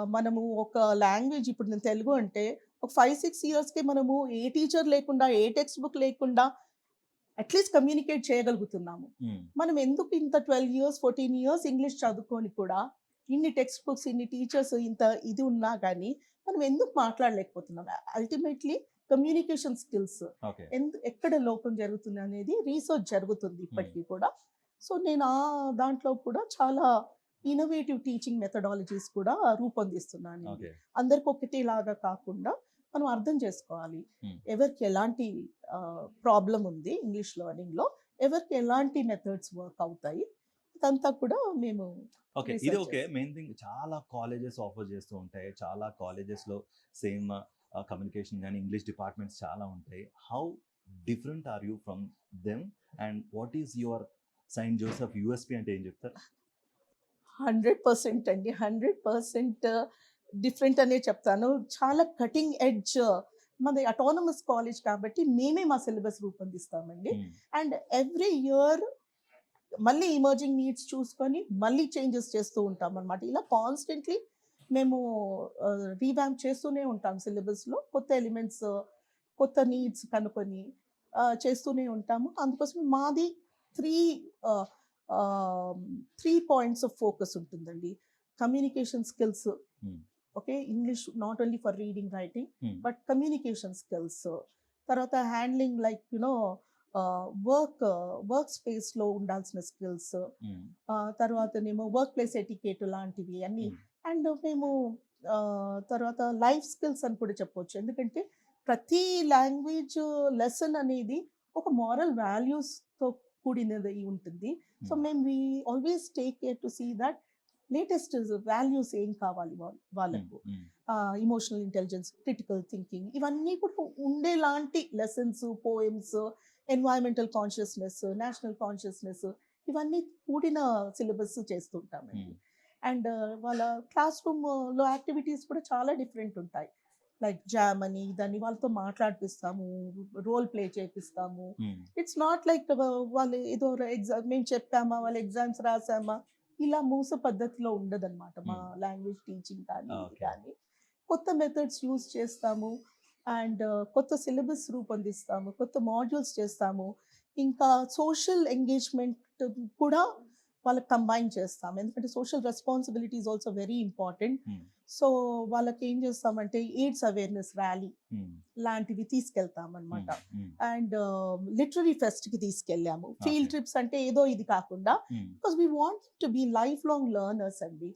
మనము ఒక లాంగ్వేజ్ ఇప్పుడు నేను తెలుగు అంటే ఒక 5, 6 ఇయర్స్‌కే మనము ఏ టీచర్ లేకుండా, ఏ టెక్స్ట్ బుక్ లేకుండా అట్‌లీస్ట్ కమ్యూనికేట్ చేయగలుగుతున్నాము. హ్మ్. మనం ఎందుకు ఇంత 12 ఇయర్స్, 14 ఇయర్స్ ఇంగ్లీష్ చదువుకొని కూడా ఇన్ని టెక్స్ట్ బుక్స్, ఇన్ని టీచర్స్ ఇంత ఇది ఉన్నా గానీ మనం ఎందుకు మాట్లాడలేకపోతున్నాం? Ultimately communication skills okay. ఎక్కడ లోపం జరుగుతుందనేది రీసెర్చ్ జరుగుతుంది హ్మ్. ఇప్పటికి కూడా. సో, నేను దాంట్లో కూడా చాలా ఇన్నోవేటివ్ టీచింగ్ మెథడాలజీస్ కూడా రూపొందిస్తున్నానండి. ఓకే. అందరికి ఒకటేలాగా కాకుండా మనం అర్థం చేసుకోవాలి. హ్మ్. ఎవరికి ఎలాంటి ప్రాబ్లమ్ ఉంది ఇంగ్లీష్ లెర్నింగ్‌లో, ఎవరికి ఎలాంటి మెథడ్స్ వర్క్ అవుతాయి. ఇదంతా కూడా మేము ఓకే. ఇది రీసెర్చ్ ఓకే. చేస్తాం. మెయిన్ థింగ్ చాలా కాలేజెస్ ఆఫర్ చేస్తూ ఉంటాయి. చాలా కాలేజెస్‌లో సేమ్ కమ్యూనికేషన్ గాని, ఇంగ్లీష్ డిపార్ట్మెంట్స్ చాలా ఉంటాయి. How different are you from them? And what is your Saint Joseph USP అంటే ఏం చెప్తారు? 100% అండి. 100% డిఫరెంట్ అనే చెప్తాను. చాలా కటింగ్ ఎడ్జ్ మాది అటానమస్ కాలేజ్ కాబట్టి మేమే మా సిలబస్ రూపొందిస్తామండి. హ్మ్. అండ్ ఎవ్రీ ఇయర్ మళ్ళీ ఎమర్జింగ్ నీడ్స్ చూసుకొని మళ్ళీ చేంజెస్ చేస్తూ ఉంటామనమాట. ఇలా కాన్స్టెంట్‌లీ మేము రీవాంప్ చేస్తూనే ఉంటాం సిలబస్‌లో. కొత్త ఎలిమెంట్స్, కొత్త నీడ్స్ కనుక్కొని చేస్తూనే ఉంటాము. అందుకోసం మాది 3 ah, ah, 3 points of focus ఉంటుందండి. Communication skills. Hmm. Okay. English not only for reading, writing hmm. But communication skills. తర్వాత హ్యాండ్లింగ్ లైక్ వర్క్ స్పేస్‌లో ఉండాల్సిన స్కిల్స్. హ్మ్. తర్వాతనేమో వర్క్ ప్లేస్ ఎటికెట్ లాంటివి అన్నీ. హ్మ్. అండ్ మేము తర్వాత లైఫ్ స్కిల్స్ అని కూడా చెప్పొచ్చు. ఎందుకంటే ప్రతి లాంగ్వేజ్ లెసన్ అనేది ఒక మోరల్ వాల్యూస్‌తో కూడినదై ఉంటుంది. So, hmm. We always take care to see that latest values ఏం కావాలి హ్మ్. వాళ్ళకు. హ్మ్. ఎమోషనల్ ఇంటెలిజెన్స్, క్రిటికల్ థింకింగ్ ఇవన్నీ కూడా ఉండేలాంటి lessons, poems, environmental consciousness, national consciousness ఇవన్నీ కూడిన సిలబస్ చేస్తుంటామండి. హ్మ్. అండ్ వాళ్ళ క్లాస్ రూమ్‌లో యాక్టివిటీస్ కూడా చాలా డిఫరెంట్ ఉంటాయి. లైక్ జామ్ అని, ఇదని వాళ్ళతో మాట్లాడిపిస్తాము, రోల్ ప్లే చేపిస్తాము. హ్మ్. ఇట్స్ నాట్ లైక్ వాళ్ళు ఏదో మేము చెప్పామా, వాళ్ళు ఎగ్జామ్స్ రాసామా, ఇలా మూస పద్ధతిలో ఉండదనమాట. మా హ్మ్. లాంగ్వేజ్ టీచింగ్ కానీ, ఇది ఓకే. కానీ. కొత్త మెథడ్స్ యూజ్ చేస్తాము. అండ్ కొత్త సిలబస్ రూపొందిస్తాము. కొత్త మాడ్యూల్స్ చేస్తాము. ఇంకా సోషల్ ఎంగేజ్‌మెంట్ కూడా వాళ్ళకి కంబైన్ చేస్తాం. ఎందుకంటే social responsibility is also very important. హ్మ్. సో, వాళ్ళకేం చేస్తామంటే ఎయిడ్స్ అవేర్‌నెస్ ర్యాలీ హ్మ్. లాంటివి తీసుకెళ్తామనమాట. హ్మ్. హ్మ్. అండ్ లిటరరీ ఫెస్ట్‌కి తీసుకెళ్ళాము. ఓకే. ఫీల్డ్ ట్రిప్స్ అంటే ఏదో ఇది కాకుండా hmm. Because we want to be life long learners అండి.